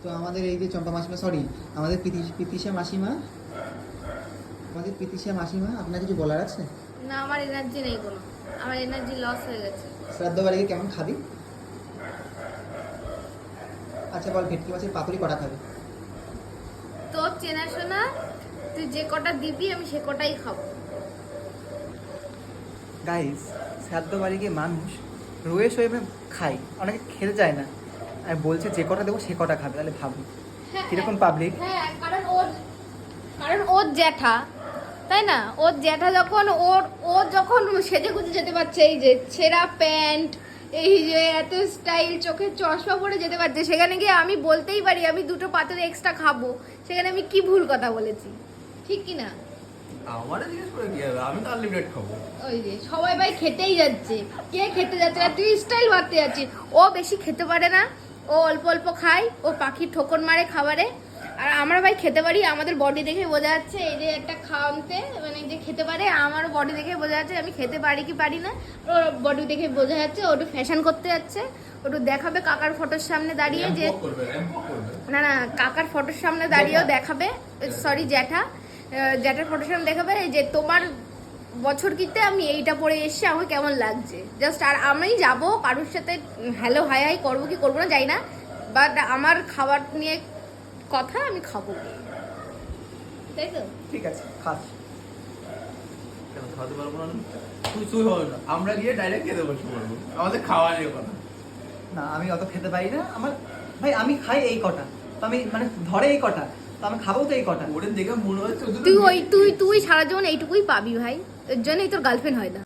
তো আমাদের এই যে চম্পা মাসিমা, সরি আমাদের পিতিশা মাসিমা, আপনার কিছু বলার আছে? না, আমার এনার্জি নেই কোনো, আমার এনার্জি লস হয়ে গেছে। শ্রাদ্ধ বাড়িকে কেমন খাবি? আচ্ছা বল, ভেটকি মাছের পাতুরি কটা খাবি? তোর চেনাশোনা, তুই যে কটা দিবি আমি সে কটাই খাবো। গাইস, শ্রাদ্ধ বাড়িকে মানুষ রয়ে শোয়ে খাই, অনেকে খেতে চায় না, আর বলছে যে কটা দেবো সে কটা খাবে। তাহলে ভাবো কিরকম পাবলিক। হ্যাঁ, কারণ ওর জ্যাঠা, তাই না? ওর জ্যাঠা যখন ও যখন সেজে গুজে যেতে পারছে, এই যে ছেঁড়া প্যান্ট, এই যে এত স্টাইল, চোখে চশমা পরে যেতে পারছে, সেখানে গিয়ে আমি বলতেই পারি আমি দুটো পাতুরি এক্সট্রা খাবো, সেখানে আমি কি ভুল কথা বলেছি? ঠিক কি না? আমারে জিজ্ঞেস করে কি হবে, আমি তো আনলিমিটেড খাবো। ওই যে সবাই ভাই খেতেই যাচ্ছে, কে খেতে যাচ্ছে না, তুই স্টাইল মারতে যাচ্ছিস। ও বেশি খেতে পারে না, ও অল্প অল্প খায়, ও পাখির ঠোকর মারে খাবারে। আর আমরা ভাই খেতে পারি, আমাদের বডি দেখে বোঝা যাচ্ছে। এই যে একটা খাওয়াতে মানে যে খেতে পারে, আমার বডি দেখে বোঝা যাচ্ছে আমি খেতে পারি কি পারি না। ওর বডি দেখে বোঝা যাচ্ছে ও একটু ফ্যাশন করতে যাচ্ছে, ওটু দেখাবে কাকার ফটোর সামনে দাঁড়িয়ে যে না না, কাকার ফটোর সামনে দাঁড়িয়েও দেখাবে, সরি জ্যাঠার ফটোর সামনে দেখাবে যে তোমার বছর কিতে আমি এইটা পরে এসে আমাকে কেমন লাগছে জাস্ট। আর আমি যাব কারোর সাথে হ্যালো হাই হাই করবো কি করবো না জানি না, বাট আমার খাবার নিয়ে কথা, আমি খাবো, তাই তো? ঠিক আছে, খাস। কেন খাওয়াতে পারবো না? তুই হবে না, আমরা গিয়ে ডাইরেক্ট খেতে বসে পড়বো, আমাদের খাওয়া নিয়ে কথা। না, আমি অত খেতে পারি না। আমার ভাই আমি খাই এই কটা, তো আমি মানে ধরে এই কটা, তো আমি খাবো তো এই কটা। ওরে দেখে মনে হচ্ছে তুই সারা জীবন এইটুকুই পাবি ভাই, এর জন্যই তোর গার্লফ্রেন্ড হয় না।